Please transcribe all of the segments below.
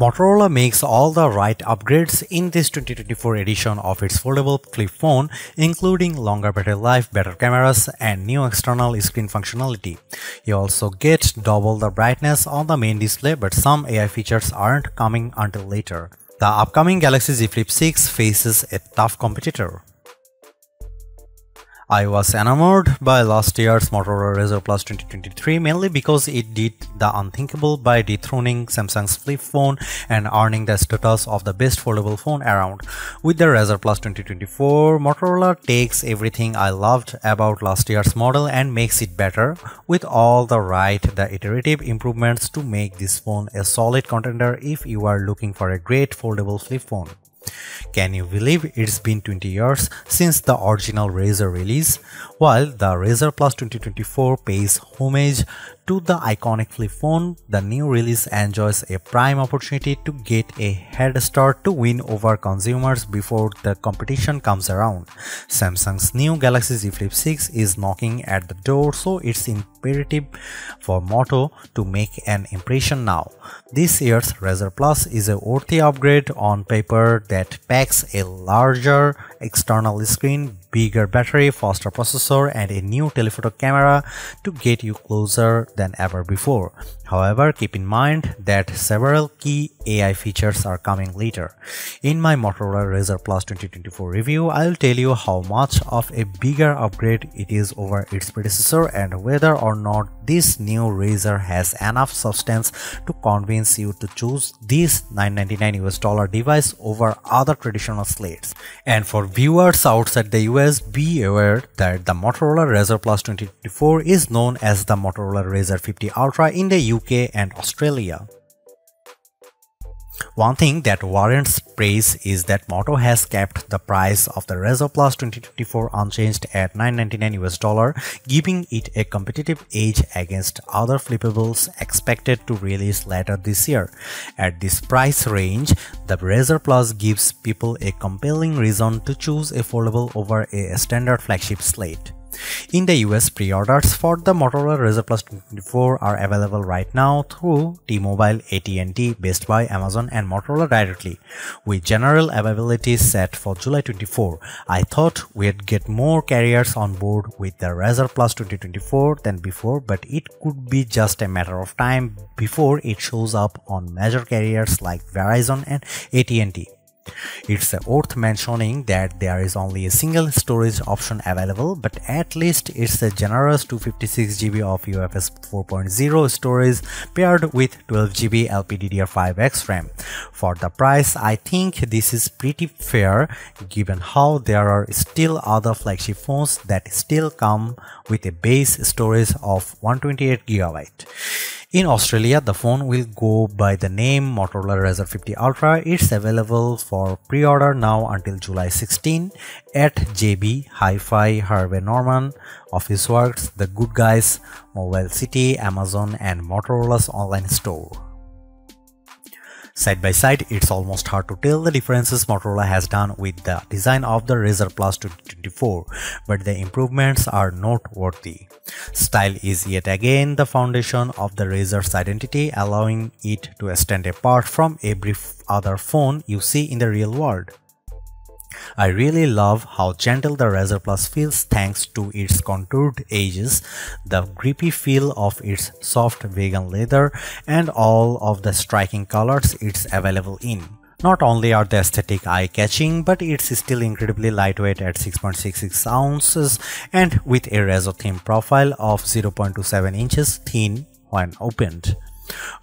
Motorola makes all the right upgrades in this 2024 edition of its foldable flip phone, including longer battery life, better cameras, and new external screen functionality. You also get double the brightness on the main display, but some AI features aren't coming until later. The upcoming Galaxy Z Flip 6 faces a tough competitor. I was enamored by last year's Motorola Razr Plus 2023 mainly because it did the unthinkable by dethroning Samsung's flip phone and earning the status of the best foldable phone around. With the Razr Plus 2024, Motorola takes everything I loved about last year's model and makes it better with all the iterative improvements to make this phone a solid contender if you are looking for a great foldable flip phone. Can you believe it's been 20 years since the original Razr release? While the Razr Plus 2024 pays homage to the iconic flip phone, the new release enjoys a prime opportunity to get a head start to win over consumers before the competition comes around. Samsung's new Galaxy Z Flip 6 is knocking at the door, so it's imperative for Moto to make an impression now. This year's Razr Plus is a worthy upgrade on paper that packs a larger external screen, bigger battery, faster processor, and a new telephoto camera to get you closer than ever before. However, keep in mind that several key AI features are coming later. In my Motorola Razr Plus 2024 review, I'll tell you how much of a bigger upgrade it is over its predecessor and whether or not this new Razr has enough substance to convince you to choose this $999 device over other traditional slates. And for viewers outside the US, be aware that the Motorola Razr Plus 2024 is known as the Motorola Razr 50 Ultra in the UK and Australia. One thing that warrants praise is that Moto has kept the price of the Razr Plus 2024 unchanged at $999, giving it a competitive edge against other flippables expected to release later this year. At this price range, the Razr Plus gives people a compelling reason to choose a foldable over a standard flagship slate. In the US, pre-orders for the Motorola Razr Plus 2024 are available right now through T-Mobile, AT&T, Best Buy, Amazon, and Motorola directly, with general availability set for July 24. I thought we'd get more carriers on board with the Razr Plus 2024 than before, but it could be just a matter of time before it shows up on major carriers like Verizon and AT&T. It's worth mentioning that there is only a single storage option available, but at least it's a generous 256 GB of UFS 4.0 storage paired with 12 GB LPDDR5X RAM. For the price, I think this is pretty fair given how there are still other flagship phones that still come with a base storage of 128 GB. In Australia, the phone will go by the name Motorola Razr 50 Ultra. It's available for pre-order now until July 16 at JB, Hi-Fi, Harvey Norman, Officeworks, The Good Guys, Mobile City, Amazon, and Motorola's online store. Side by side, it's almost hard to tell the differences Motorola has done with the design of the Razr Plus 2024, but the improvements are noteworthy. Style is yet again the foundation of the Razr's identity, allowing it to stand apart from every other phone you see in the real world. I really love how gentle the Razr Plus feels thanks to its contoured edges, the grippy feel of its soft vegan leather, and all of the striking colors it's available in. Not only are the aesthetic eye-catching, but it's still incredibly lightweight at 6.66 ounces and with a Razr-themed profile of 0.27 inches thin when opened.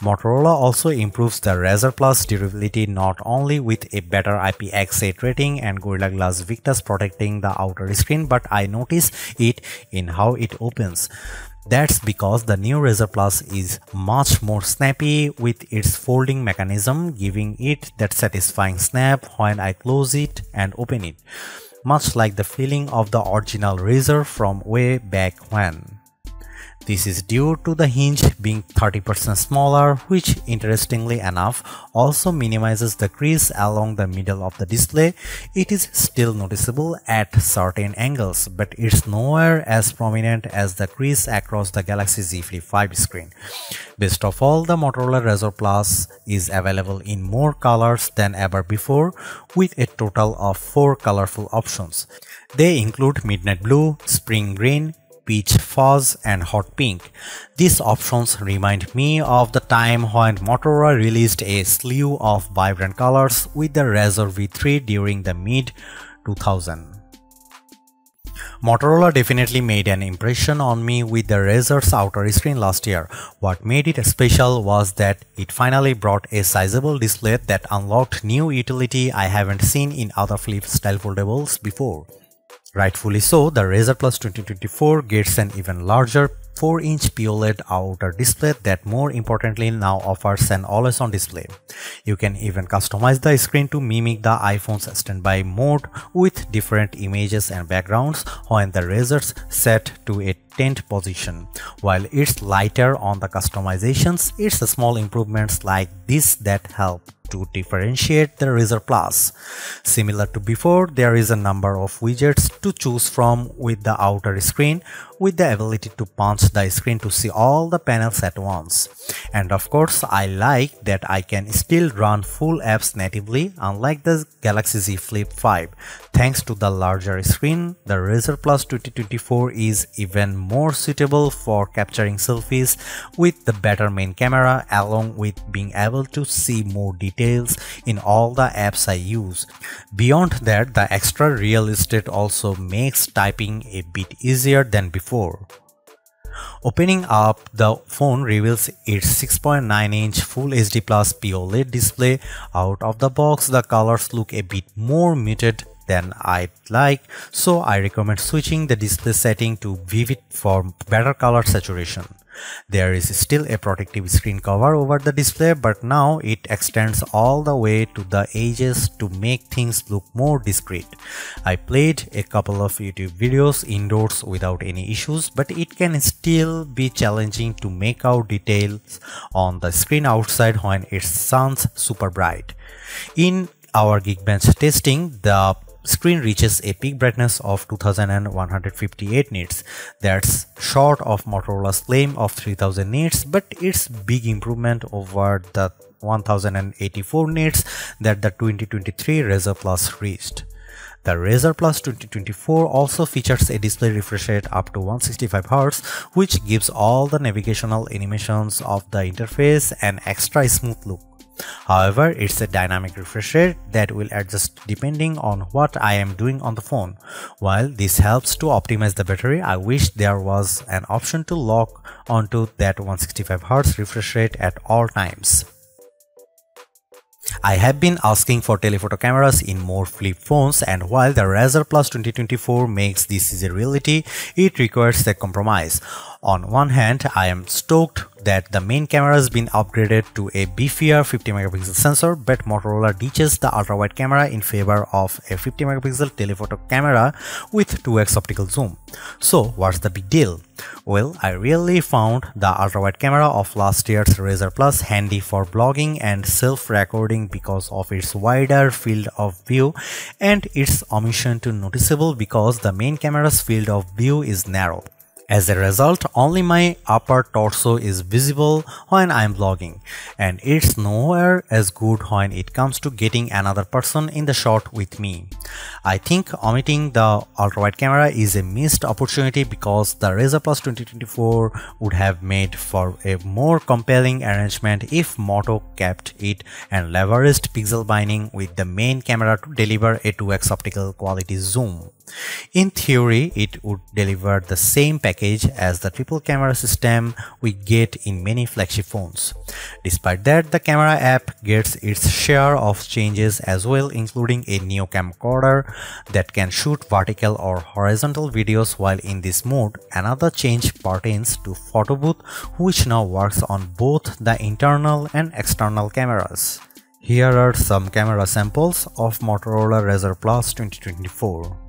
Motorola also improves the Razr Plus durability not only with a better IPX8 rating and Gorilla Glass Victus protecting the outer screen, but I notice it in how it opens. That's because the new Razr Plus is much more snappy with its folding mechanism, giving it that satisfying snap when I close it and open it, much like the feeling of the original Razr from way back when. This is due to the hinge being 30% smaller, which interestingly enough also minimizes the crease along the middle of the display. It is still noticeable at certain angles, but it's nowhere as prominent as the crease across the Galaxy Z Flip 5 screen. Best of all, the Motorola Razr Plus is available in more colors than ever before, with a total of 4 colorful options. They include midnight blue, spring green, peach fuzz and hot pink. These options remind me of the time when Motorola released a slew of vibrant colors with the Razr V3 during the mid-2000s. Motorola definitely made an impression on me with the Razr's outer screen last year. What made it special was that it finally brought a sizable display that unlocked new utility I haven't seen in other flip-style foldables before. Rightfully so, the Razr Plus 2024 gets an even larger 4-inch POLED outer display that more importantly now offers an always-on display. You can even customize the screen to mimic the iPhone's standby mode with different images and backgrounds when the Razr's set to a tent position. While it's lighter on the customizations, it's the small improvements like this that help to differentiate the Razr Plus. Similar to before, there is a number of widgets to choose from with the outer screen, with the ability to punch the screen to see all the panels at once. And of course, I like that I can still run full apps natively, unlike the Galaxy Z Flip 5. Thanks to the larger screen, the Razr Plus 2024 is even more suitable for capturing selfies with the better main camera, along with being able to see more details in all the apps I use. Beyond that, the extra real estate also makes typing a bit easier than before. Opening up the phone reveals its 6.9-inch Full HD Plus POLED display. Out of the box, the colors look a bit more muted than I'd like, so I recommend switching the display setting to Vivid for better color saturation. There is still a protective screen cover over the display, but now it extends all the way to the edges to make things look more discreet. I played a couple of YouTube videos indoors without any issues, but it can still be challenging to make out details on the screen outside when it sounds super bright. In our Geekbench testing, the screen reaches a peak brightness of 2158 nits. That's short of Motorola's claim of 3000 nits, but it's big improvement over the 1084 nits that the 2023 Razr Plus reached. The Razr Plus 2024 also features a display refresh rate up to 165Hz, which gives all the navigational animations of the interface an extra smooth look. However, it's a dynamic refresh rate that will adjust depending on what I am doing on the phone. While this helps to optimize the battery, I wish there was an option to lock onto that 165Hz refresh rate at all times. I have been asking for telephoto cameras in more flip phones, and while the Razr Plus 2024 makes this a reality, it requires a compromise. On one hand, I am stoked that the main camera has been upgraded to a beefier 50MP sensor, but Motorola ditches the ultra-wide camera in favor of a 50MP telephoto camera with 2x optical zoom. So what's the big deal? Well, I really found the ultra-wide camera of last year's Razr Plus handy for blogging and self-recording because of its wider field of view, and its omission to noticeable because the main camera's field of view is narrow. As a result, only my upper torso is visible when I am vlogging, and it's nowhere as good when it comes to getting another person in the shot with me. I think omitting the ultra-wide camera is a missed opportunity because the Razr Plus 2024 would have made for a more compelling arrangement if Moto kept it and leveraged pixel binding with the main camera to deliver a 2x optical quality zoom. In theory, it would deliver the same package as the triple camera system we get in many flagship phones. Despite that, the camera app gets its share of changes as well, including a new camcorder that can shoot vertical or horizontal videos while in this mode. Another change pertains to photo booth, which now works on both the internal and external cameras. Here are some camera samples of Motorola Razr Plus 2024.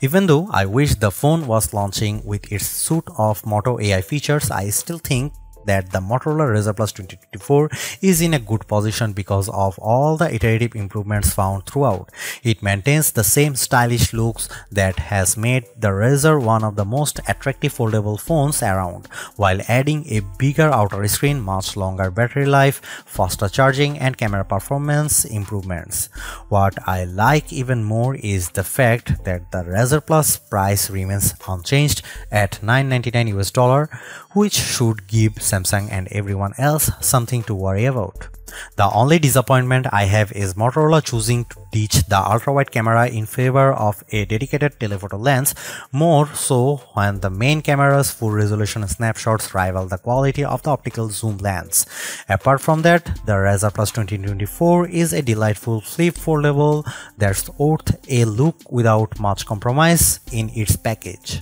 Even though I wish the phone was launching with its suite of Moto AI features, I still think that the Motorola Razr Plus 2024 is in a good position because of all the iterative improvements found throughout. It maintains the same stylish looks that has made the Razr one of the most attractive foldable phones around, while adding a bigger outer screen, much longer battery life, faster charging, and camera performance improvements. What I like even more is the fact that the Razr Plus price remains unchanged at $999 US, which should give Samsung and everyone else something to worry about. The only disappointment I have is Motorola choosing to ditch the ultra-wide camera in favor of a dedicated telephoto lens, more so when the main camera's full resolution snapshots rival the quality of the optical zoom lens. Apart from that, the Razr Plus 2024 is a delightful flip foldable that's worth a look without much compromise in its package.